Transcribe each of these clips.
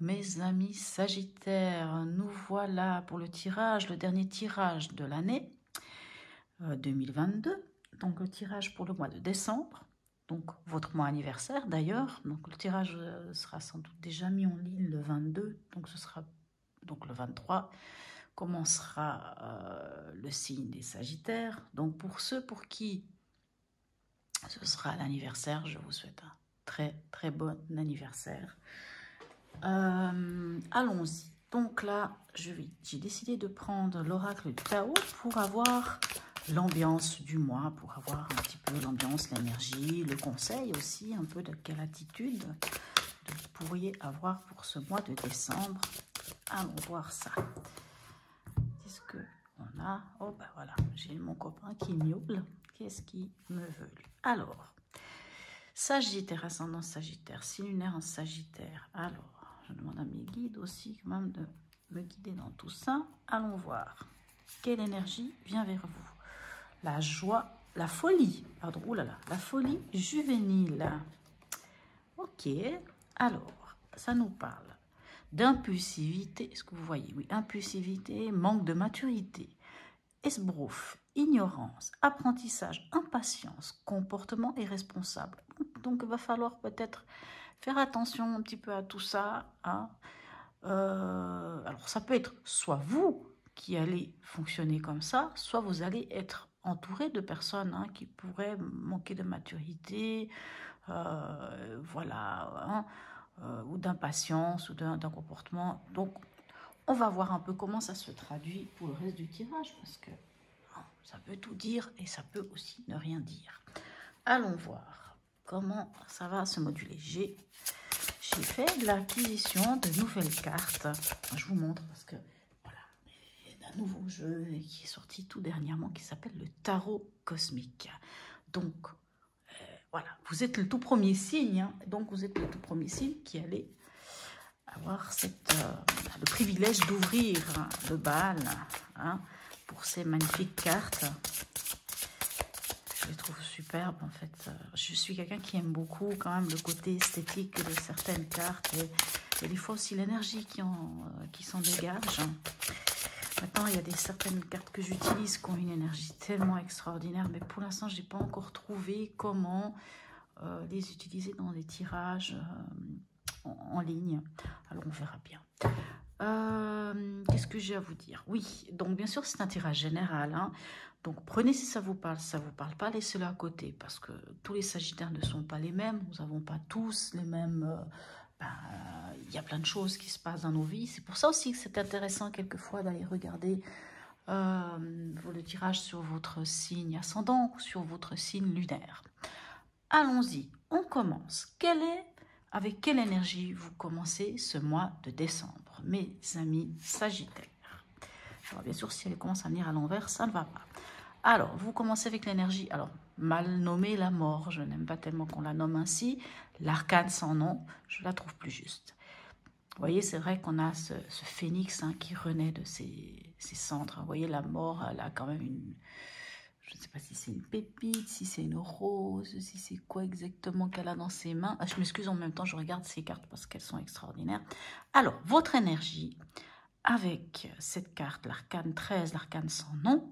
mes amis Sagittaires. Nous voilà pour le tirage, le dernier tirage de l'année 2022. Donc le tirage pour le mois de décembre, donc votre mois anniversaire d'ailleurs. Donc le tirage sera sans doute déjà mis en ligne le 22, donc ce sera donc le 23 commencera le signe des Sagittaires. Donc pour ceux pour qui ce sera l'anniversaire, je vous souhaite un très bon anniversaire. Allons-y. Donc là, j'ai décidé de prendre l'oracle du Tao pour avoir l'ambiance du mois, pour avoir un petit peu l'ambiance, l'énergie, le conseil aussi, un peu de quelle attitude vous pourriez avoir pour ce mois de décembre. Allons voir ça. Qu'est-ce qu'on a? Oh ben voilà, j'ai mon copain qui miaule. Qu'est-ce qu'il me veut lui? Alors, Sagittaire, ascendant Sagittaire, signe lunaire en Sagittaire. Alors, je demande à mes guides aussi quand même de me guider dans tout ça. Allons voir. Quelle énergie vient vers vous? La joie, la folie, pardon, oulala, la folie juvénile. Ok, alors, ça nous parle d'impulsivité. Est-ce que vous voyez? Oui, impulsivité, manque de maturité, esbrouf, ignorance, apprentissage, impatience, comportement irresponsable. Donc, il va falloir peut-être faire attention un petit peu à tout ça. Hein. Alors, ça peut être soit vous qui allez fonctionner comme ça, soit vous allez être entouré de personnes qui pourraient manquer de maturité, voilà, ou d'impatience, ou d'un comportement. Donc, on va voir un peu comment ça se traduit pour le reste du tirage, parce que ça peut tout dire et ça peut aussi ne rien dire. Allons voir comment ça va se moduler. J'ai fait de l'acquisition de nouvelles cartes. Je vous montre parce que voilà, il y a un nouveau jeu qui est sorti tout dernièrement qui s'appelle le Tarot Cosmique. Donc, voilà, vous êtes le tout premier signe. Donc, vous êtes le tout premier signe qui allait avoir le privilège d'ouvrir le bal pour ces magnifiques cartes. Je les trouve superbes en fait. Je suis quelqu'un qui aime beaucoup quand même le côté esthétique de certaines cartes et des fois aussi l'énergie qui s'en dégage. Maintenant, il y a certaines cartes que j'utilise qui ont une énergie tellement extraordinaire, mais pour l'instant, je n'ai pas encore trouvé comment les utiliser dans des tirages en ligne. Alors, on verra bien. Qu'est-ce que j'ai à vous dire? Oui, donc bien sûr, c'est un tirage général. Donc, prenez si ça vous parle pas, laissez-le à côté, parce que tous les Sagittaires ne sont pas les mêmes. Nous n'avons pas tous les mêmes... il y a plein de choses qui se passent dans nos vies. C'est pour ça aussi que c'est intéressant quelquefois d'aller regarder le tirage sur votre signe ascendant ou sur votre signe lunaire. Allons-y, on commence. Avec quelle énergie vous commencez ce mois de décembre, mes amis Sagittaires? Alors, bien sûr, si elle commence à venir à l'envers, ça ne va pas. Alors, vous commencez avec l'énergie, alors, mal nommée la mort, je n'aime pas tellement qu'on la nomme ainsi. L'arcane sans nom, je la trouve plus juste. Vous voyez, c'est vrai qu'on a ce phénix qui renaît de ses cendres. Vous voyez, la mort, elle a quand même une... Je ne sais pas si c'est une pépite, si c'est une rose, si c'est quoi exactement qu'elle a dans ses mains. Je m'excuse, en même temps, je regarde ces cartes parce qu'elles sont extraordinaires. Alors, votre énergie avec cette carte, l'arcane 13, l'arcane sans nom,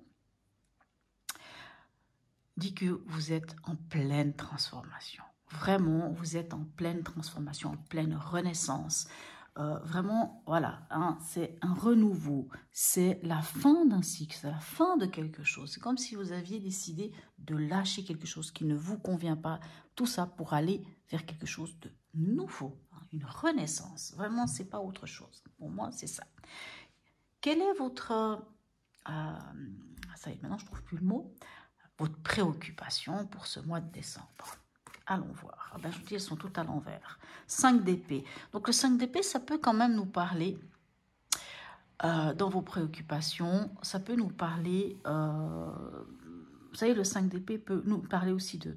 dit que vous êtes en pleine transformation. Vraiment, vous êtes en pleine transformation, en pleine renaissance. Vraiment, voilà, c'est un renouveau, c'est la fin d'un cycle, c'est la fin de quelque chose. C'est comme si vous aviez décidé de lâcher quelque chose qui ne vous convient pas, tout ça pour aller vers quelque chose de nouveau, une renaissance. Vraiment, c'est pas autre chose. Pour moi, c'est ça. Quel est votre... ça y est, maintenant je trouve plus le mot. Votre préoccupation pour ce mois de décembre. Allons voir. Je vous dis, elles sont toutes à l'envers. 5 d'épée. Donc, le 5 d'épée, ça peut quand même nous parler dans vos préoccupations. Ça peut nous parler... vous savez, le 5 d'épée peut nous parler aussi de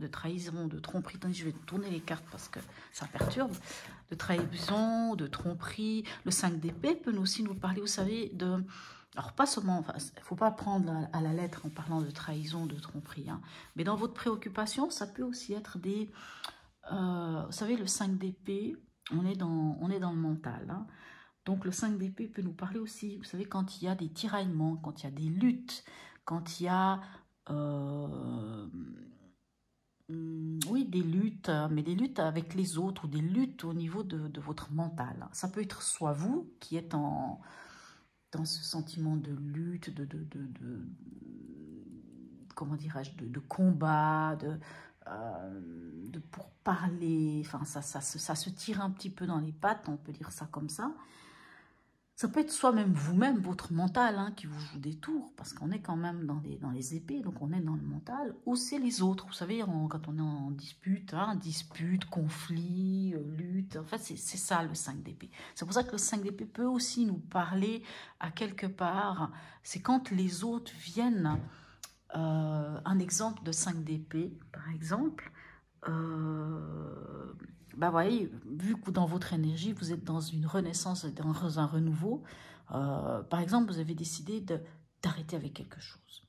trahison, de tromperie. Attendez, je vais tourner les cartes parce que ça perturbe. De trahison, de tromperie. Le 5 d'épée peut aussi nous parler, vous savez, de... Alors, pas seulement, il ne faut pas prendre à la lettre en parlant de trahison, de tromperie, mais dans votre préoccupation, ça peut aussi être des... vous savez, le 5 d'épée, on est dans le mental. Hein. Donc le 5 d'épée peut nous parler aussi, vous savez, quand il y a des tiraillements, quand il y a des luttes, quand il y a... oui, des luttes, mais des luttes avec les autres ou des luttes au niveau de votre mental. Ça peut être soit vous qui êtes dans ce sentiment de lutte, comment dirais-je, de combat, pour parler, enfin ça se tire un petit peu dans les pattes, on peut dire ça comme ça. Ça peut être soi-même vous-même, votre mental, hein, qui vous joue des tours, parce qu'on est quand même dans les épées, donc on est dans le mental, ou c'est les autres. Vous savez, quand on est en dispute, hein, dispute, conflit, lutte, en fait, c'est ça le 5 d'épée. C'est pour ça que le 5 d'épée peut aussi nous parler à quelque part, c'est quand les autres viennent, un exemple de 5 d'épée, par exemple, bah voyez, vu que dans votre énergie, vous êtes dans une renaissance, dans un renouveau, par exemple, vous avez décidé d'arrêter avec quelque chose.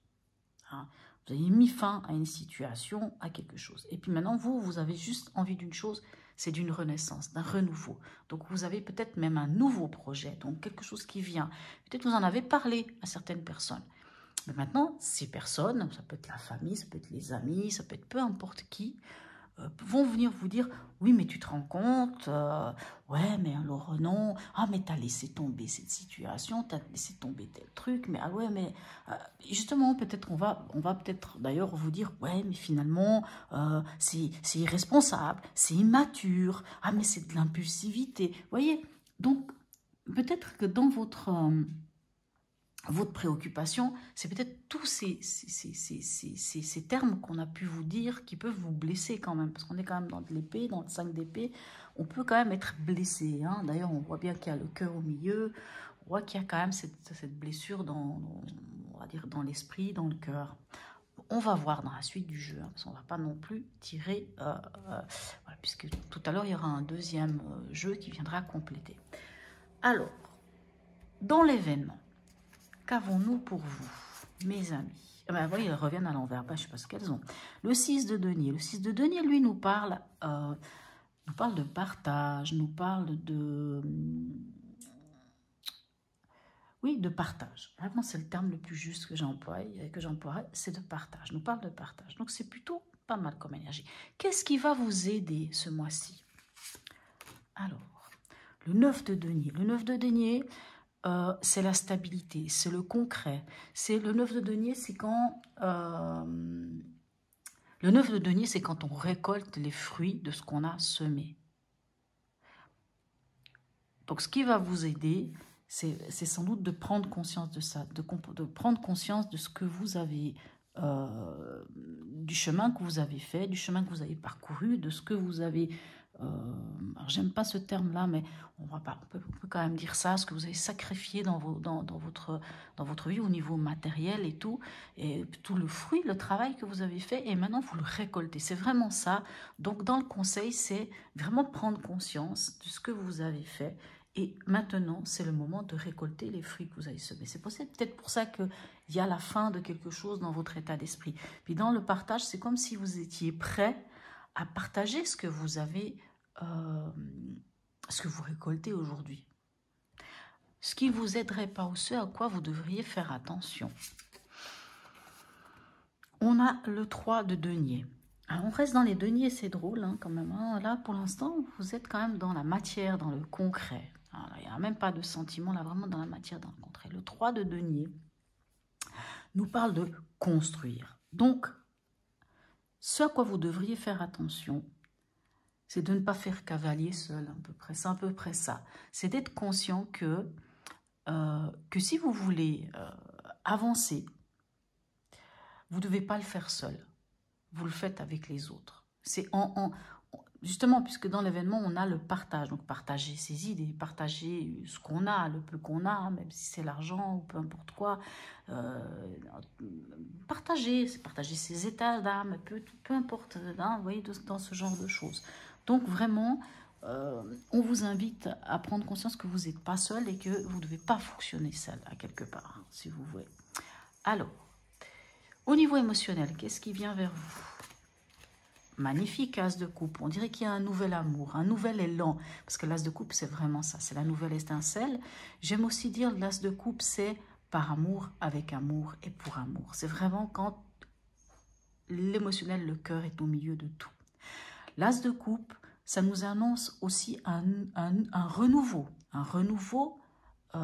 Hein. Vous avez mis fin à une situation, à quelque chose. Et puis maintenant, vous avez juste envie d'une chose, c'est d'une renaissance, d'un renouveau. Donc, vous avez peut-être même un nouveau projet, donc quelque chose qui vient. Peut-être vous en avez parlé à certaines personnes. Mais maintenant, ces personnes, ça peut être la famille, ça peut être les amis, ça peut être peu importe qui, vont venir vous dire, oui, mais tu te rends compte, ouais, mais alors non, ah, mais t'as laissé tomber cette situation, t'as laissé tomber tel truc, mais ah ouais, mais justement, peut-être on va peut-être d'ailleurs vous dire, ouais, mais finalement, c'est irresponsable, c'est immature, ah, mais c'est de l'impulsivité, vous voyez, donc peut-être que dans votre préoccupation, c'est peut-être tous ces termes qu'on a pu vous dire qui peuvent vous blesser quand même, parce qu'on est quand même dans de l'épée, dans le 5 d'épée, on peut quand même être blessé. Hein. D'ailleurs, on voit bien qu'il y a le cœur au milieu, on voit qu'il y a quand même cette blessure on va dire dans l'esprit, dans le cœur. On va voir dans la suite du jeu, hein, parce qu'on ne va pas non plus tirer, voilà, puisque tout à l'heure, il y aura un deuxième jeu qui viendra compléter. Alors, dans l'événement, qu'avons-nous pour vous, mes amis? Ben, vous voyez, elles reviennent à l'envers. Ben, je ne sais pas ce qu'elles ont. Le 6 de denier. Le 6 de denier, lui, nous parle de partage, nous parle de... Oui, de partage. Vraiment, c'est le terme le plus juste que j'emploierais, c'est de partage. Nous parle de partage. Donc, c'est plutôt pas mal comme énergie. Qu'est-ce qui va vous aider ce mois-ci? Alors, le 9 de denier. Le 9 de denier... c'est la stabilité, c'est le concret. C'est le 9 de denier, c'est quand le 9 de denier, c'est quand on récolte les fruits de ce qu'on a semé. Donc, ce qui va vous aider, c'est sans doute de prendre conscience de ça, de prendre conscience de ce que vous avez, du chemin que vous avez fait, du chemin que vous avez parcouru, de ce que vous avez... alors j'aime pas ce terme-là, mais on peut quand même dire ça, ce que vous avez sacrifié dans votre vie au niveau matériel et tout le fruit, le travail que vous avez fait, et maintenant vous le récoltez. C'est vraiment ça. Donc dans le conseil, c'est vraiment prendre conscience de ce que vous avez fait, et maintenant c'est le moment de récolter les fruits que vous avez semés. C'est peut-être pour ça qu'il y a la fin de quelque chose dans votre état d'esprit. Puis dans le partage, c'est comme si vous étiez prêt à partager ce que vous avez, ce que vous récoltez aujourd'hui. Ce qui ne vous aiderait pas, ou ce à quoi vous devriez faire attention. On a le 3 de denier. Alors on reste dans les deniers, c'est drôle hein, quand même. Hein. Là, pour l'instant, vous êtes quand même dans la matière, dans le concret. Alors, il n'y a même pas de sentiment, là, vraiment dans la matière, dans le concret. Le 3 de denier nous parle de construire. Donc, ce à quoi vous devriez faire attention, c'est de ne pas faire cavalier seul, à peu près. C'est à peu près ça. C'est d'être conscient que si vous voulez avancer, vous ne devez pas le faire seul. Vous le faites avec les autres. C'est justement, puisque dans l'événement, on a le partage. Donc, partager ses idées, partager ce qu'on a, le peu qu'on a, hein, même si c'est l'argent ou peu importe quoi. Partager, c'est partager ses états d'âme, peu importe, hein, vous voyez, dans ce genre de choses. Donc, vraiment, on vous invite à prendre conscience que vous n'êtes pas seul et que vous ne devez pas fonctionner seul, à quelque part, hein, si vous voulez. Alors, au niveau émotionnel, qu'est-ce qui vient vers vous? magnifique, As de coupe. On dirait qu'il y a un nouvel amour, un nouvel élan. Parce que l'As de coupe, c'est vraiment ça. C'est la nouvelle étincelle. J'aime aussi dire l'As de coupe, c'est par amour, avec amour et pour amour. C'est vraiment quand l'émotionnel, le cœur est au milieu de tout. L'As de coupe, ça nous annonce aussi un renouveau. Un renouveau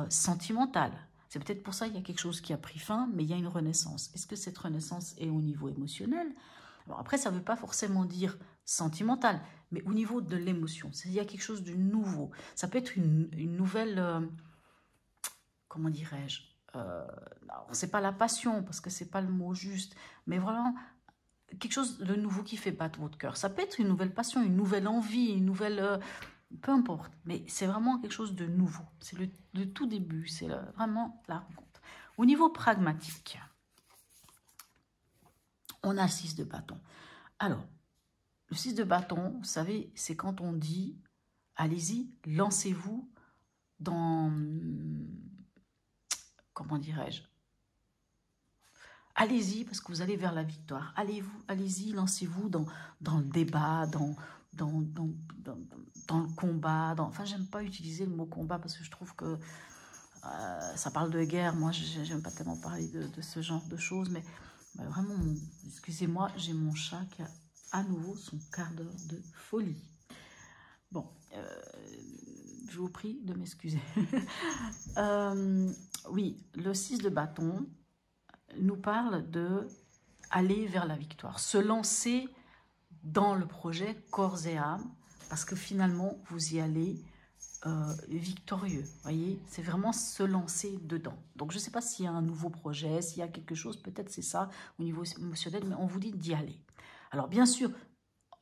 sentimental. C'est peut-être pour ça qu'il y a quelque chose qui a pris fin, mais il y a une renaissance. Est-ce que cette renaissance est au niveau émotionnel? Alors après, ça ne veut pas forcément dire sentimental, mais au niveau de l'émotion. Il y a quelque chose de nouveau. Ça peut être une nouvelle... comment dirais-je, c'est pas la passion, parce que c'est pas le mot juste, mais vraiment quelque chose de nouveau qui fait battre votre cœur. Ça peut être une nouvelle passion, une nouvelle envie, une nouvelle... peu importe, mais c'est vraiment quelque chose de nouveau. C'est le tout début, c'est vraiment la rencontre. Au niveau pragmatique, on a le 6 de bâton. Alors, le 6 de bâton, vous savez, c'est quand on dit, allez-y, lancez-vous dans... comment dirais-je? Allez-y, parce que vous allez vers la victoire. Allez-y, lancez-vous dans le débat, dans le combat. Enfin, j'aime pas utiliser le mot combat parce que je trouve que ça parle de guerre. Moi, j'aime pas tellement parler de ce genre de choses. Mais vraiment, excusez-moi, j'ai mon chat qui a à nouveau son quart d'heure de folie. Bon, je vous prie de m'excuser. Oui, le 6 de bâton nous parle de aller vers la victoire, se lancer dans le projet corps et âme, parce que finalement, vous y allez victorieux. Voyez, c'est vraiment se lancer dedans. Donc, je ne sais pas s'il y a un nouveau projet, s'il y a quelque chose, peut-être c'est ça au niveau émotionnel, mais on vous dit d'y aller. Alors, bien sûr,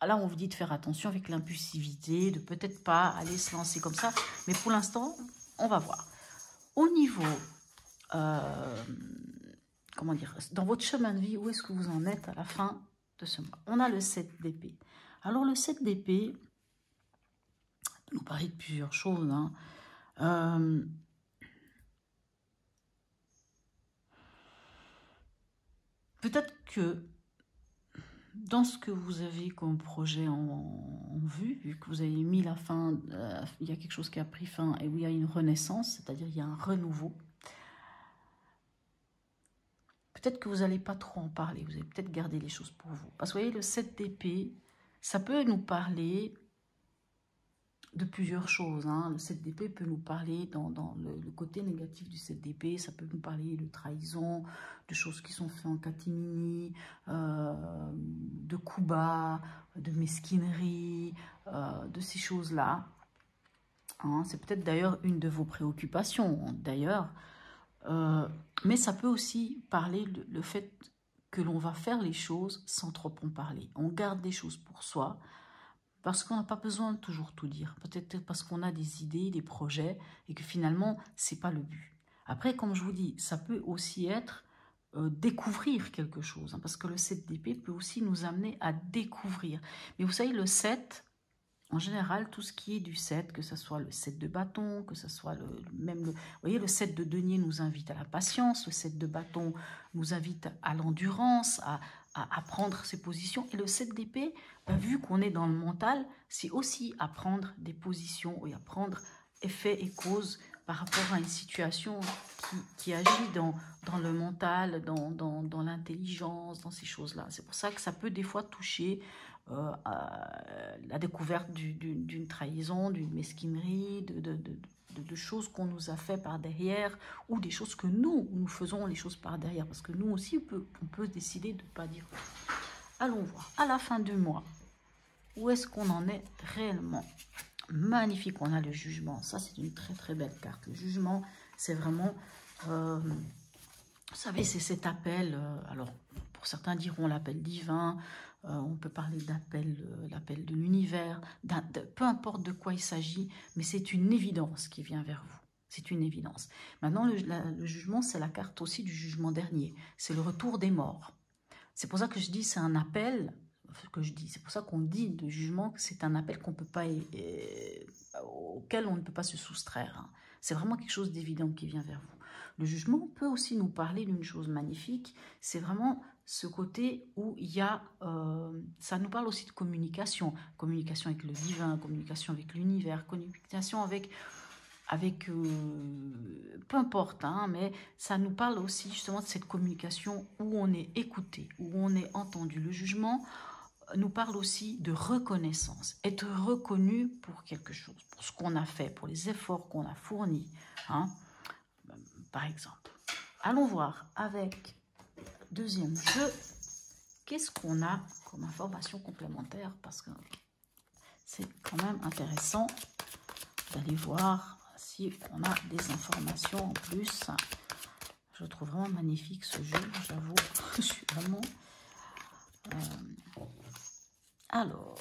là, on vous dit de faire attention avec l'impulsivité, de peut-être pas aller se lancer comme ça, mais pour l'instant, on va voir. Au niveau... comment dire, dans votre chemin de vie, où est-ce que vous en êtes à la fin de ce mois? On a le 7 d'épée. Alors, le 7 d'épée nous parle de plusieurs choses. Hein. Peut-être que dans ce que vous avez comme projet en vue, vu que vous avez mis la fin, il y a quelque chose qui a pris fin et où il y a une renaissance, c'est-à-dire il y a un renouveau. Peut-être que vous n'allez pas trop en parler, vous allez peut-être garder les choses pour vous. Parce que vous voyez, le 7 d'épée, ça peut nous parler de plusieurs choses. Hein. Le 7 d'épée peut nous parler dans le côté négatif du 7 d'épée, ça peut nous parler de trahison, de choses qui sont faites en catimini, de coups bas, de mesquinerie, de ces choses-là. Hein. C'est peut-être d'ailleurs une de vos préoccupations, d'ailleurs. Mais ça peut aussi parler le fait que l'on va faire les choses sans trop en parler. On garde des choses pour soi parce qu'on n'a pas besoin de toujours tout dire. Peut-être parce qu'on a des idées, des projets et que finalement, ce n'est pas le but. Après, comme je vous dis, ça peut aussi être découvrir quelque chose. Hein, parce que le 7 d'épée peut aussi nous amener à découvrir. Mais vous savez, le 7... En général, tout ce qui est du 7, que ce soit le 7 de bâton, que ce soit vous voyez, le 7 de denier nous invite à la patience, le 7 de bâton nous invite à l'endurance, à prendre ses positions. Et le 7 d'épée, vu qu'on est dans le mental, c'est aussi à prendre des positions et à prendre effet et cause par rapport à une situation qui agit dans le mental, dans l'intelligence, dans ces choses-là. C'est pour ça que ça peut des fois toucher la découverte d'une trahison, d'une mesquinerie, de choses qu'on nous a fait par derrière ou des choses que nous faisons les choses par derrière. Parce que nous aussi, on peut décider de ne pas dire. Allons voir, à la fin du mois, où est-ce qu'on en est réellement? Magnifique, on a le jugement. Ça, c'est une très très belle carte. Le jugement, c'est vraiment... vous savez, c'est cet appel... alors, pour certains diront l'appel divin... on peut parler l'appel de l'univers, peu importe de quoi il s'agit, mais c'est une évidence qui vient vers vous. C'est une évidence. Maintenant, le jugement, c'est la carte aussi du jugement dernier. C'est le retour des morts. C'est pour ça que je dis c'est un appel, c'est pour ça qu'on dit de jugement que c'est un appel qu'on peut pas, auquel on ne peut pas se soustraire. Hein. C'est vraiment quelque chose d'évident qui vient vers vous. Le jugement peut aussi nous parler d'une chose magnifique, c'est vraiment ce côté où il y a, ça nous parle aussi de communication, communication avec le divin, communication avec l'univers, communication avec peu importe, hein, mais ça nous parle aussi justement de cette communication où on est écouté, où on est entendu. Le jugement nous parle aussi de reconnaissance, être reconnu pour quelque chose, pour ce qu'on a fait, pour les efforts qu'on a fournis, hein, par exemple. Allons voir avec deuxième jeu, qu'est-ce qu'on a comme information complémentaire, parce que c'est quand même intéressant d'aller voir si on a des informations en plus. Je trouve vraiment magnifique ce jeu, j'avoue. Je suis vraiment... Alors,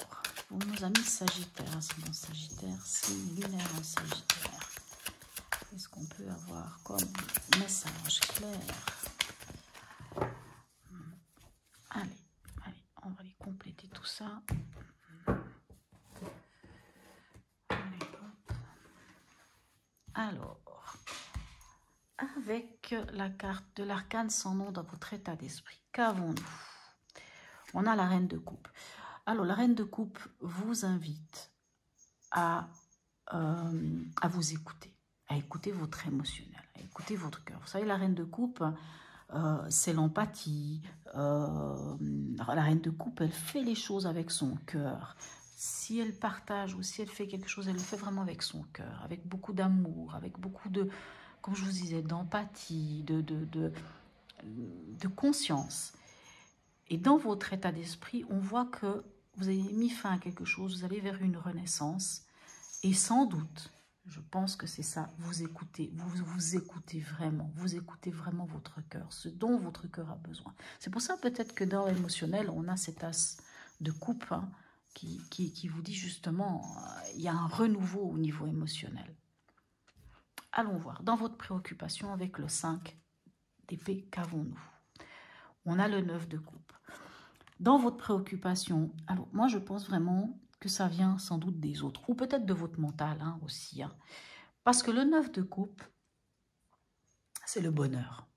pour nos amis Sagittaire, c'est mon Sagittaire, c'est lunaire en Sagittaire. Qu'est-ce qu'on peut avoir comme message clair? Allez, on va aller compléter tout ça. Alors, avec la carte de l'arcane sans nom dans votre état d'esprit, qu'avons-nous? On a la reine de coupe. Alors, la reine de coupe vous invite à vous écouter, à écouter votre émotionnel, à écouter votre cœur. Vous savez, la reine de coupe, c'est l'empathie. La reine de coupe, elle fait les choses avec son cœur. Si elle partage ou si elle fait quelque chose, elle le fait vraiment avec son cœur, avec beaucoup d'amour, avec beaucoup de, comme je vous disais, d'empathie, de conscience. Et dans votre état d'esprit, on voit que vous avez mis fin à quelque chose, vous allez vers une renaissance. Et sans doute, je pense que c'est ça, vous écoutez vraiment votre cœur, ce dont votre cœur a besoin. C'est pour ça peut-être que dans l'émotionnel, on a cet as de coupe, hein, qui vous dit justement, il y a un renouveau au niveau émotionnel. Allons voir, dans votre préoccupation avec le 5 d'épée, qu'avons-nous? On a le 9 de coupe. Dans votre préoccupation, alors moi je pense vraiment que ça vient sans doute des autres, ou peut-être de votre mental, hein, aussi. Hein. Parce que le 9 de coupe, c'est le bonheur.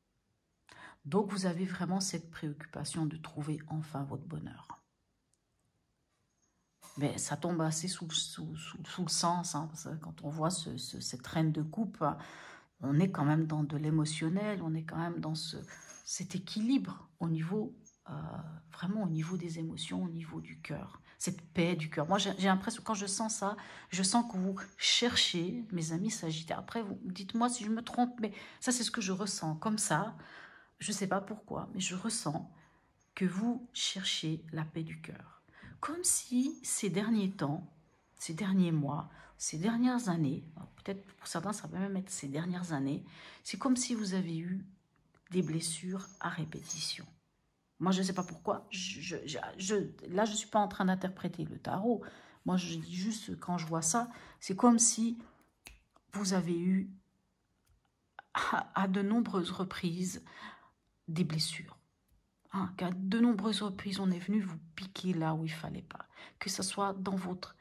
Donc vous avez vraiment cette préoccupation de trouver enfin votre bonheur. Mais ça tombe assez sous le sens, hein, parce que quand on voit cette reine de coupe, on est quand même dans de l'émotionnel, on est quand même dans cet équilibre au niveau, vraiment au niveau des émotions, au niveau du cœur, cette paix du cœur. Moi, j'ai l'impression, quand je sens ça, je sens que vous cherchez, mes amis Sagittaires. Après, vous dites-moi si je me trompe, mais ça, c'est ce que je ressens. Comme ça, je ne sais pas pourquoi, mais je ressens que vous cherchez la paix du cœur. Comme si ces derniers temps, ces derniers mois, ces dernières années, peut-être pour certains, ça peut même être ces dernières années, c'est comme si vous avez eu des blessures à répétition. Moi, je ne sais pas pourquoi. Là, je ne suis pas en train d'interpréter le tarot. Moi, je dis juste, quand je vois ça, c'est comme si vous avez eu à de nombreuses reprises des blessures. Hein, qu'à de nombreuses reprises, on est venu vous piquer là où il ne fallait pas. Que ce soit dans votre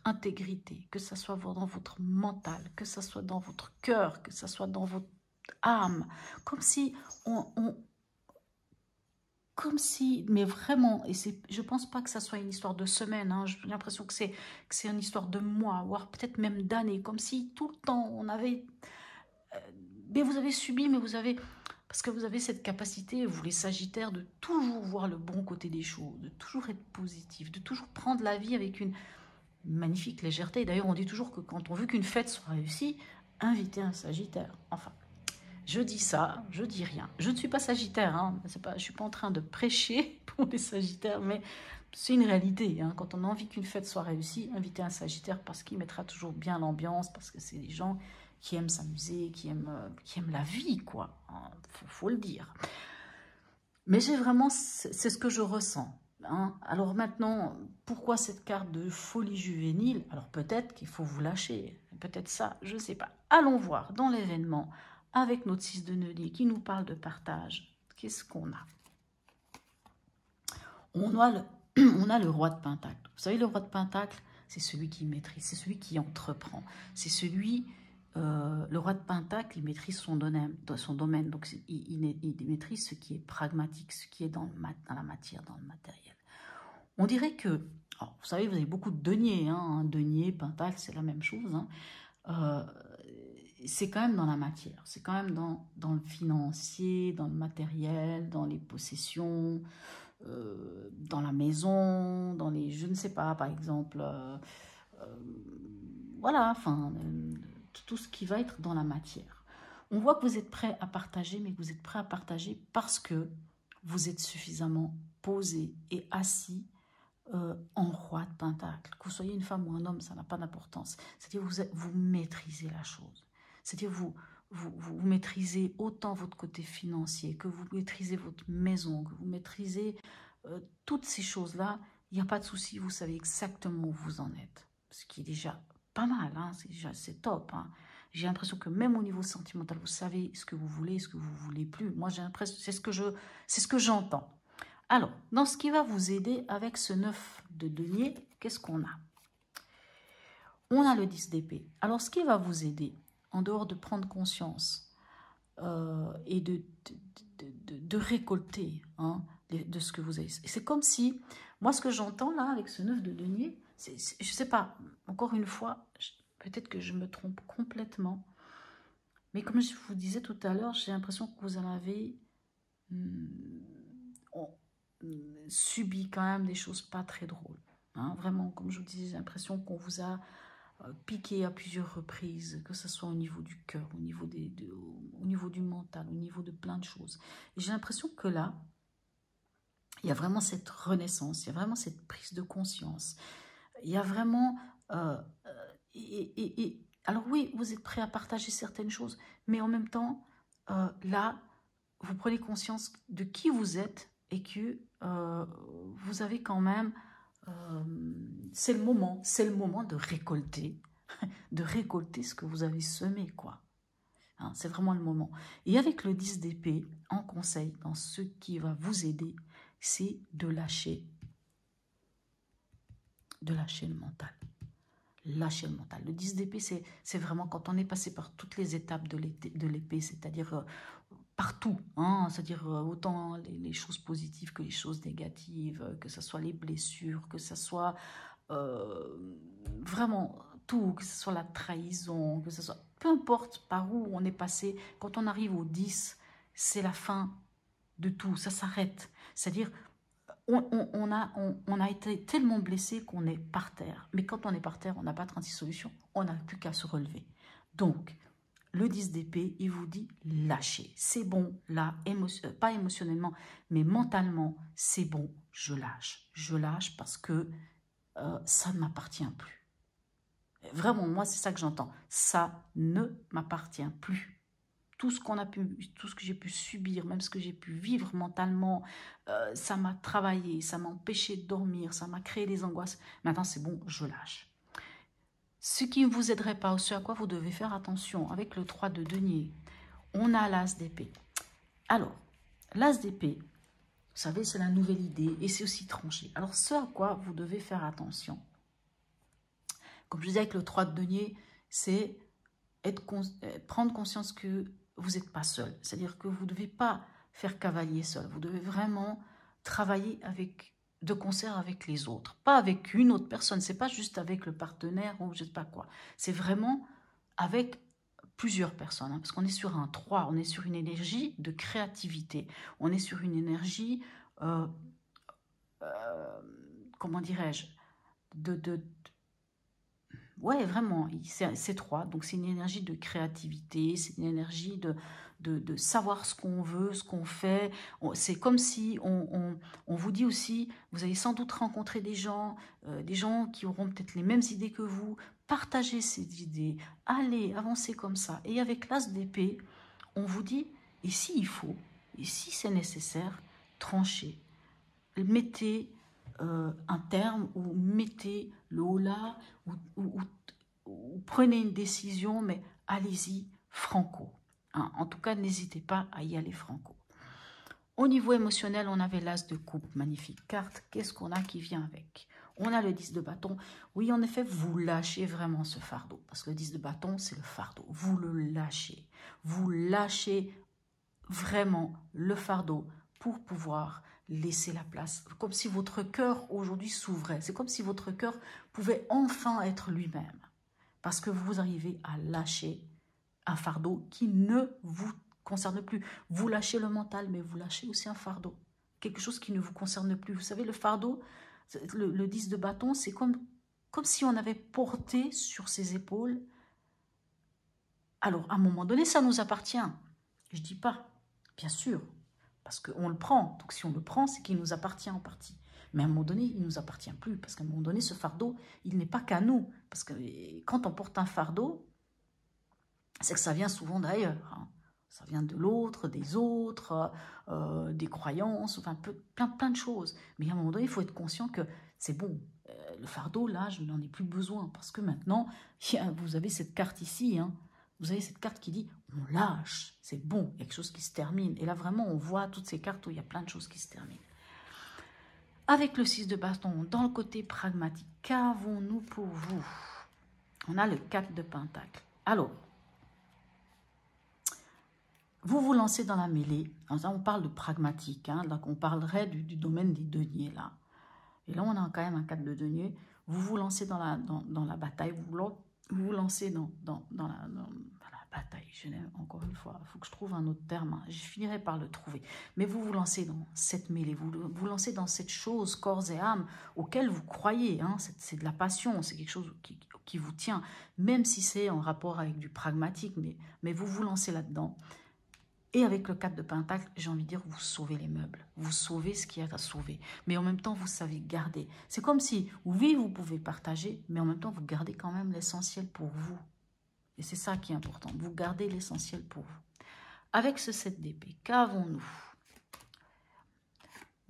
intégrité, que ce soit dans votre mental, que ce soit dans votre cœur, que ce soit dans votre âme. Comme si mais vraiment, et je pense pas que ça soit une histoire de semaines, hein, j'ai l'impression que c'est une histoire de mois, voire peut-être même d'années, comme si tout le temps on avait... mais vous avez subi, mais vous avez... Parce que vous avez cette capacité, vous les Sagittaires, de toujours voir le bon côté des choses, de toujours être positif, de toujours prendre la vie avec une magnifique légèreté. D'ailleurs, on dit toujours que quand on veut qu'une fête soit réussie, invitez un Sagittaire. Enfin, je dis ça, je dis rien. Je ne suis pas Sagittaire, hein, je ne suis pas en train de prêcher pour les Sagittaires, mais c'est une réalité. Hein. Quand on a envie qu'une fête soit réussie, invitez un Sagittaire parce qu'il mettra toujours bien l'ambiance, parce que c'est des gens qui aiment s'amuser, qui aiment la vie, quoi. Faut le dire. Mais j'ai vraiment, c'est ce que je ressens. Hein. Alors maintenant, pourquoi cette carte de folie juvénile? Alors peut-être qu'il faut vous lâcher, peut-être ça, je ne sais pas. Allons voir dans l'événement, avec notre 6 de denier qui nous parle de partage. Qu'est-ce qu'on a? On a le roi de Pentacle. Vous savez, le roi de Pentacle, c'est celui qui maîtrise, c'est celui qui entreprend, c'est celui le roi de Pentacle, il maîtrise son domaine. Donc, il maîtrise ce qui est pragmatique, ce qui est dans la matière, dans le matériel. On dirait que, alors, vous savez, vous avez beaucoup de deniers, hein, denier, Pentacle, c'est la même chose, hein. C'est quand même dans la matière, c'est quand même dans le financier, dans le matériel, dans les possessions, dans la maison, dans les, je ne sais pas, par exemple, voilà, enfin, tout ce qui va être dans la matière. On voit que vous êtes prêt à partager, mais que vous êtes prêt à partager parce que vous êtes suffisamment posé et assis en roi de Pentacle. Que vous soyez une femme ou un homme, ça n'a pas d'importance. C'est-à-dire que vous maîtrisez la chose. C'est-à-dire que vous maîtrisez autant votre côté financier, que vous maîtrisez votre maison, que vous maîtrisez toutes ces choses-là. Il n'y a pas de souci, vous savez exactement où vous en êtes. Ce qui est déjà pas mal, hein, c'est top. Hein. J'ai l'impression que même au niveau sentimental, vous savez ce que vous voulez, ce que vous ne voulez plus. Moi, j'ai l'impression, c'est ce que j'entends. Alors, dans ce qui va vous aider avec ce 9 de denier, qu'est-ce qu'on a? On a le 10 d'épée. Alors, ce qui va vous aider, en dehors de prendre conscience et de récolter hein, de ce que vous avez, c'est comme si, moi, ce que j'entends là, avec ce 9 de denier, je ne sais pas, encore une fois, peut-être que je me trompe complètement, mais comme je vous disais tout à l'heure, j'ai l'impression que vous en avez... subi quand même des choses pas très drôles. Hein. Vraiment, comme je vous disais, j'ai l'impression qu'on vous a piqué à plusieurs reprises, que ce soit au niveau du cœur, au niveau du mental, au niveau de plein de choses. Et j'ai l'impression que là, il y a vraiment cette renaissance, il y a vraiment cette prise de conscience. Il y a vraiment... alors oui, vous êtes prêt à partager certaines choses, mais en même temps, là, vous prenez conscience de qui vous êtes et que vous avez quand même, c'est le moment de récolter ce que vous avez semé, quoi. Hein, c'est vraiment le moment. Et avec le 10 d'épée, en conseil, dans ce qui va vous aider, c'est de lâcher le mental. Lâcher le mental. Le 10 d'épée, c'est vraiment quand on est passé par toutes les étapes de l'épée, c'est-à-dire... partout, hein, c'est-à-dire autant les choses positives que les choses négatives, que ce soit les blessures, que ce soit vraiment tout, que ce soit la trahison, que ce soit... Peu importe par où on est passé, quand on arrive au 10, c'est la fin de tout, ça s'arrête. C'est-à-dire, on a été tellement blessé qu'on est par terre. Mais quand on est par terre, on n'a pas 36 solutions, on n'a plus qu'à se relever. Donc, le 10 d'épée, il vous dit lâchez. C'est bon, là, pas émotionnellement, mais mentalement, c'est bon, je lâche. Je lâche parce que ça ne m'appartient plus. Vraiment, moi, c'est ça que j'entends. Ça ne m'appartient plus. Tout ce que j'ai pu subir, même ce que j'ai pu vivre mentalement, ça m'a travaillé, ça m'a empêché de dormir, ça m'a créé des angoisses. Maintenant, c'est bon, je lâche. Ce qui ne vous aiderait pas, ce à quoi vous devez faire attention, avec le 3 de denier, on a l'as d'épée. Alors, l'as d'épée, vous savez, c'est la nouvelle idée et c'est aussi tranché. Alors, ce à quoi vous devez faire attention, comme je disais avec le 3 de denier, c'est prendre conscience que vous n'êtes pas seul. C'est-à-dire que vous ne devez pas faire cavalier seul. Vous devez vraiment travailler de concert avec les autres. Pas avec une autre personne. Ce n'est pas juste avec le partenaire ou je ne sais pas quoi. C'est vraiment avec plusieurs personnes. Hein, parce qu'on est sur un 3. On est sur une énergie de créativité. On est sur une énergie, comment dirais-je, ouais, vraiment, c'est 3. Donc, c'est une énergie de créativité, c'est une énergie de savoir ce qu'on veut, ce qu'on fait. C'est comme si on vous dit aussi, vous allez sans doute rencontrer des gens qui auront peut-être les mêmes idées que vous. Partagez ces idées, allez, avancez comme ça. Et avec l'as d'épée, on vous dit, et s'il faut, et si c'est nécessaire, tranchez. Mettez un terme ou mettez le haut là ou prenez une décision, mais allez-y franco. Hein. En tout cas, n'hésitez pas à y aller franco. Au niveau émotionnel, on avait l'as de coupe, magnifique carte. Qu'est-ce qu'on a qui vient avec? On a le 10 de bâton. Oui, en effet, vous lâchez vraiment ce fardeau. Parce que le 10 de bâton, c'est le fardeau. Vous le lâchez. Vous lâchez vraiment le fardeau pour pouvoir laisser la place. Comme si votre cœur aujourd'hui s'ouvrait. C'est comme si votre cœur pouvait enfin être lui-même. Parce que vous arrivez à lâcher un fardeau qui ne vous concerne plus. Vous lâchez le mental, mais vous lâchez aussi un fardeau. Quelque chose qui ne vous concerne plus. Vous savez, le fardeau, le 10 de bâton, c'est comme si on avait porté sur ses épaules. Alors, à un moment donné, ça nous appartient. Je ne dis pas, bien sûr, parce qu'on le prend. Donc, si on le prend, c'est qu'il nous appartient en partie. Mais à un moment donné, il ne nous appartient plus. Parce qu'à un moment donné, ce fardeau, il n'est pas qu'à nous. Parce que quand on porte un fardeau, c'est que ça vient souvent d'ailleurs. Hein. Ça vient de l'autre, des autres, des croyances, enfin plein de choses. Mais à un moment donné, il faut être conscient que c'est bon. Le fardeau, là, je n'en ai plus besoin. Parce que maintenant, vous avez cette carte ici. Hein. Vous avez cette carte qui dit, on lâche, c'est bon, il y a quelque chose qui se termine. Et là, vraiment, on voit toutes ces cartes où il y a plein de choses qui se terminent. Avec le 6 de bâton, dans le côté pragmatique, qu'avons-nous pour vous? On a le 4 de pentacle. Alors, vous vous lancez dans la mêlée. On parle de pragmatique. Hein, donc on parlerait du domaine des deniers, là. Et là, on a quand même un 4 de denier. Vous vous lancez dans la bataille. Vous vous lancez dans la bataille. Encore une fois, il faut que je trouve un autre terme. Hein. Je finirai par le trouver. Mais vous vous lancez dans cette mêlée. Vous lancez dans cette chose, corps et âme, auquel vous croyez. Hein. C'est de la passion. C'est quelque chose qui vous tient. Même si c'est en rapport avec du pragmatique. Mais vous vous lancez là-dedans. Et avec le 4 de pentacle, j'ai envie de dire, vous sauvez les meubles. Vous sauvez ce qu'il y a à sauver. Mais en même temps, vous savez garder. C'est comme si, oui, vous pouvez partager, mais en même temps, vous gardez quand même l'essentiel pour vous. Et c'est ça qui est important. Vous gardez l'essentiel pour vous. Avec ce 7 d'épée, qu'avons-nous?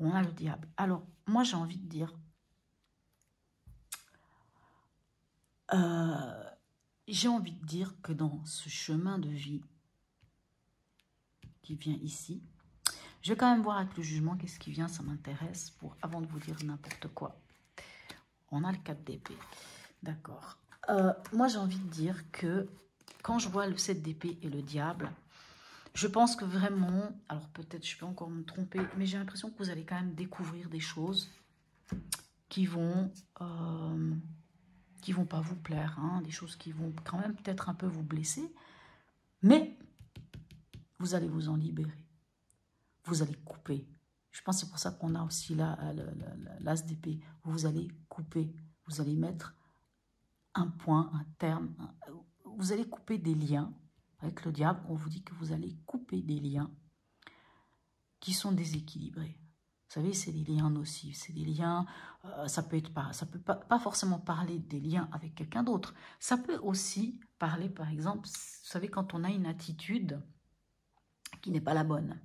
On a le diable. Alors, moi, j'ai envie de dire, que dans ce chemin de vie, qui vient ici. Je vais quand même voir avec le jugement qu'est-ce qui vient, ça m'intéresse, avant de vous dire n'importe quoi. On a le 4 d'épée, d'accord. Moi, j'ai envie de dire que quand je vois le 7 d'épée et le diable, je pense que vraiment, alors peut-être je peux encore me tromper, mais j'ai l'impression que vous allez quand même découvrir des choses qui vont pas vous plaire, hein, des choses qui vont quand même peut-être un peu vous blesser, mais vous allez vous en libérer. Vous allez couper. Je pense que c'est pour ça qu'on a aussi l'as d'épée. Vous allez couper. Vous allez mettre un point, un terme. Vous allez couper des liens. Avec le diable, on vous dit que vous allez couper des liens qui sont déséquilibrés. Vous savez, c'est des liens nocifs. C'est des liens, ça peut pas forcément parler des liens avec quelqu'un d'autre. Ça peut aussi parler, par exemple, vous savez, quand on a une attitude qui n'est pas la bonne.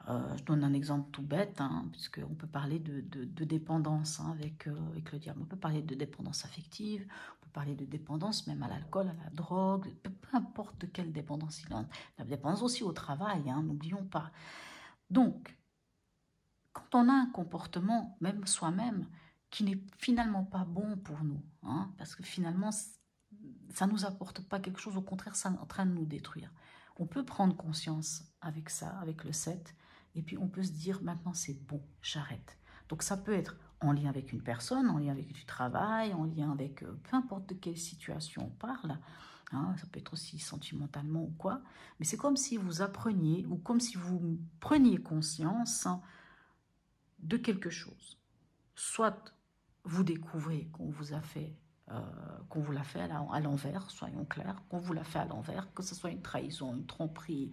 Je donne un exemple tout bête, hein, puisqu'on peut parler de dépendance hein, avec le diable. On peut parler de dépendance affective, on peut parler de dépendance même à l'alcool, à la drogue, peu importe de quelle dépendance il en a. La dépendance aussi au travail, hein, n'oublions pas. Donc, quand on a un comportement, même soi-même, qui n'est finalement pas bon pour nous, hein, parce que finalement, ça ne nous apporte pas quelque chose, au contraire, ça est en train de nous détruire. On peut prendre conscience avec ça, avec le 7, et puis on peut se dire, maintenant c'est bon, j'arrête. Donc ça peut être en lien avec une personne, en lien avec du travail, en lien avec peu importe de quelle situation on parle, hein, ça peut être aussi sentimentalement ou quoi, mais c'est comme si vous appreniez, ou comme si vous preniez conscience hein, de quelque chose. Soit vous découvrez qu'on vous a fait qu'on vous l'a fait à l'envers, soyons clairs, qu'on vous l'a fait à l'envers, que ce soit une trahison, une tromperie,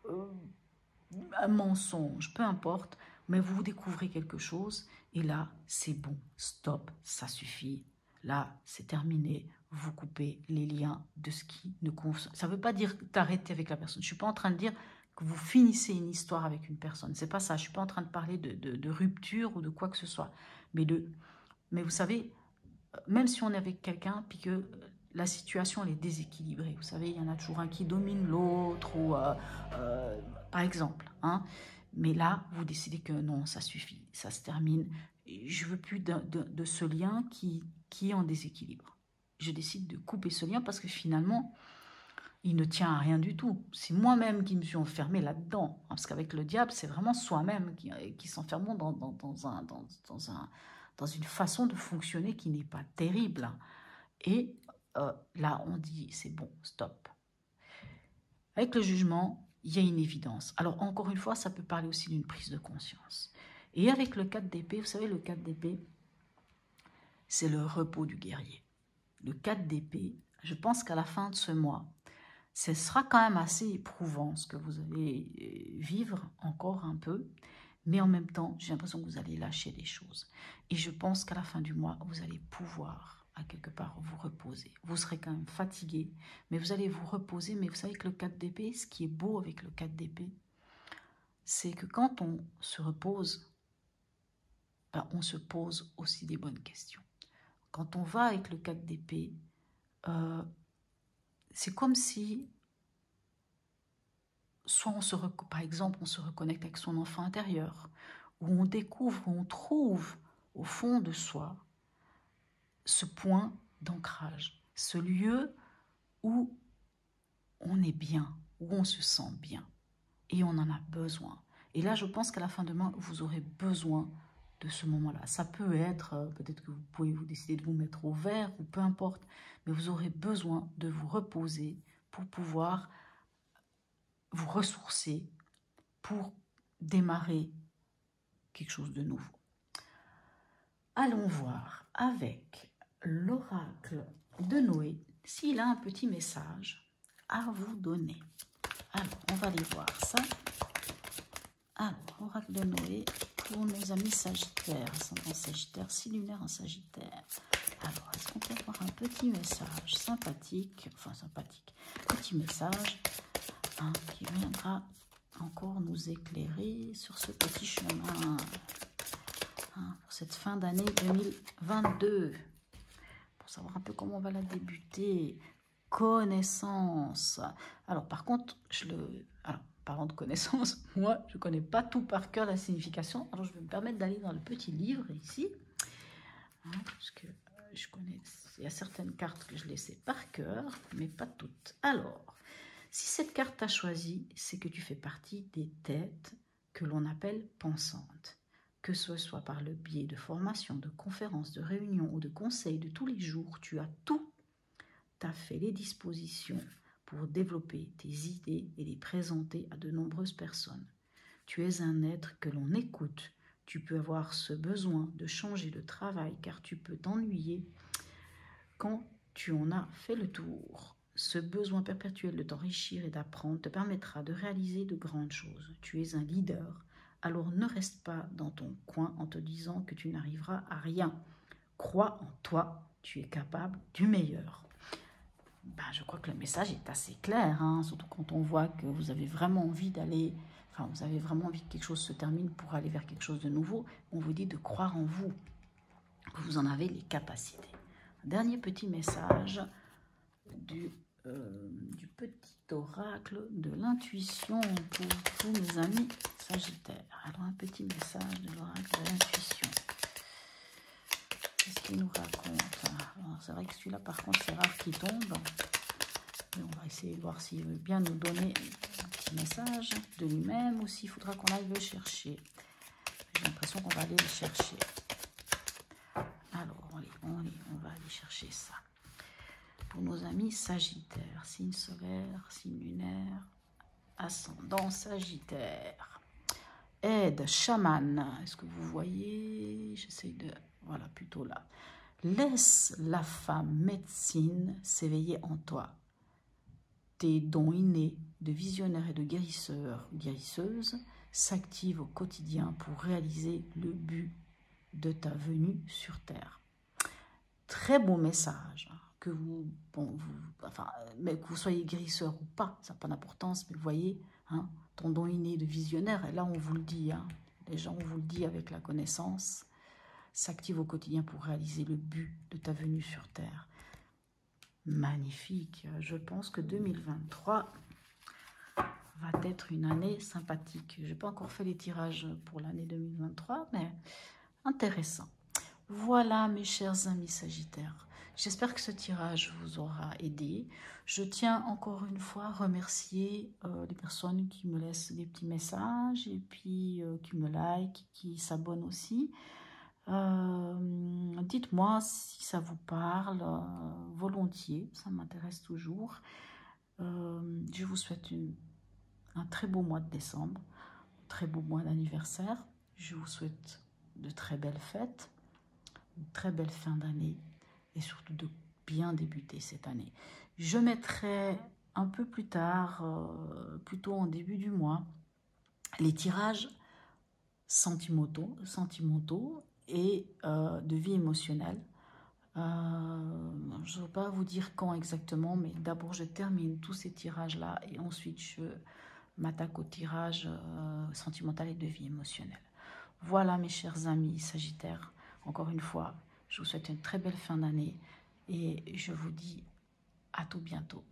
un mensonge, peu importe, mais vous découvrez quelque chose et là, c'est bon, stop, ça suffit. Là, c'est terminé, vous coupez les liens de ce qui ne concerne. Ça ne veut pas dire d'arrêter avec la personne. Je ne suis pas en train de dire que vous finissez une histoire avec une personne. C'est pas ça. Je ne suis pas en train de parler de rupture ou de quoi que ce soit. Mais vous savez, même si on est avec quelqu'un, puis que la situation elle est déséquilibrée, vous savez, il y en a toujours un qui domine l'autre, ou par exemple, hein, mais là, vous décidez que non, ça suffit, ça se termine, je veux plus de ce lien qui est en déséquilibre. Je décide de couper ce lien parce que finalement, il ne tient à rien du tout. C'est moi-même qui me suis enfermée là-dedans. Parce qu'avec le diable, c'est vraiment soi-même qui s'enferme dans une façon de fonctionner qui n'est pas terrible. Et là, on dit, c'est bon, stop. Avec le jugement, il y a une évidence. Alors, encore une fois, ça peut parler aussi d'une prise de conscience. Et avec le 4 d'épée, vous savez, le 4 d'épée, c'est le repos du guerrier. Le 4 d'épée, je pense qu'à la fin de ce mois, ce sera quand même assez éprouvant ce que vous allez vivre encore un peu, mais en même temps, j'ai l'impression que vous allez lâcher des choses. Et je pense qu'à la fin du mois, vous allez pouvoir, à quelque part, vous reposer. Vous serez quand même fatigué, mais vous allez vous reposer. Mais vous savez que le 4 d'épée, ce qui est beau avec le 4 d'épée, c'est que quand on se repose, ben, on se pose aussi des bonnes questions. Quand on va avec le 4 d'épée, c'est comme si, soit par exemple, on se reconnecte avec son enfant intérieur, où on découvre, où on trouve au fond de soi ce point d'ancrage, ce lieu où on est bien, où on se sent bien, et on en a besoin. Et là, je pense qu'à la fin de mois, vous aurez besoin de ce moment-là. Ça peut être, peut-être que vous pouvez vous décider de vous mettre au vert, ou peu importe, mais vous aurez besoin de vous reposer pour pouvoir vous ressourcer, pour démarrer quelque chose de nouveau. Allons voir avec l'oracle de Noé s'il a un petit message à vous donner. Alors, on va aller voir ça. Alors, oracle de Noé pour nos amis Sagittaires, ascendant Sagittaire, 6 lunaires en Sagittaire. Alors, est-ce qu'on peut avoir un petit message sympathique, petit message qui viendra encore nous éclairer sur ce petit chemin pour cette fin d'année 2022, pour savoir un peu comment on va la débuter. Connaissance. Alors par contre, parlant de connaissance, moi je connais pas tout par cœur la signification, alors je vais me permettre d'aller dans le petit livre ici, parce que je connais, il y a certaines cartes que je les sais par cœur, mais pas toutes. Alors, si cette carte t'a choisi, c'est que tu fais partie des têtes que l'on appelle pensantes. Que ce soit par le biais de formations, de conférences, de réunions ou de conseils de tous les jours, tu as tout à fait les dispositions pour développer tes idées et les présenter à de nombreuses personnes. Tu es un être que l'on écoute. Tu peux avoir ce besoin de changer de travail car tu peux t'ennuyer quand tu en as fait le tour. Ce besoin perpétuel de t'enrichir et d'apprendre te permettra de réaliser de grandes choses. Tu es un leader, alors ne reste pas dans ton coin en te disant que tu n'arriveras à rien. Crois en toi, tu es capable du meilleur. Je crois que le message est assez clair, surtout quand on voit que vous avez vraiment envie d'aller, vous avez vraiment envie que quelque chose se termine pour aller vers quelque chose de nouveau. On vous dit de croire en vous, que vous en avez les capacités. Dernier petit message du petit oracle de l'intuition pour tous mes amis Sagittaires. Alors un petit message de l'oracle de l'intuition. Qu'est-ce qu'il nous raconte? C'est vrai que celui-là par contre c'est rare qu'il tombe. Mais on va essayer de voir s'il veut bien nous donner un petit message de lui-même ou s'il faudra qu'on aille le chercher. J'ai l'impression qu'on va aller le chercher. Alors on va aller chercher ça. Pour nos amis Sagittaires, signe solaire, signe lunaire, ascendant Sagittaire. Aide, chaman, est-ce que vous voyez? J'essaie de... Voilà, plutôt là. Laisse la femme médecine s'éveiller en toi. Tes dons innés de visionnaire et de guérisseuse s'activent au quotidien pour réaliser le but de ta venue sur Terre. Très beau message. Que mais que vous soyez guérisseur ou pas, ça n'a pas d'importance, mais vous voyez, ton don inné de visionnaire, et là on vous le dit, les gens, on vous le dit avec la connaissance, s'active au quotidien pour réaliser le but de ta venue sur Terre. Magnifique, je pense que 2023 va être une année sympathique. Je n'ai pas encore fait les tirages pour l'année 2023, mais intéressant. Voilà mes chers amis Sagittaires. J'espère que ce tirage vous aura aidé. Je tiens encore une fois à remercier les personnes qui me laissent des petits messages et puis qui me like, qui s'abonnent aussi. Dites-moi si ça vous parle, volontiers, ça m'intéresse toujours. Je vous souhaite un très beau mois de décembre, un très beau mois d'anniversaire. Je vous souhaite de très belles fêtes, une très belle fin d'année et surtout de bien débuter cette année. Je mettrai un peu plus tard, plutôt en début du mois, les tirages sentimentaux et de vie émotionnelle. Je ne veux pas vous dire quand exactement, mais d'abord je termine tous ces tirages-là et ensuite je m'attaque au tirage sentimental et de vie émotionnelle. Voilà mes chers amis Sagittaires, encore une fois, je vous souhaite une très belle fin d'année et je vous dis à tout bientôt.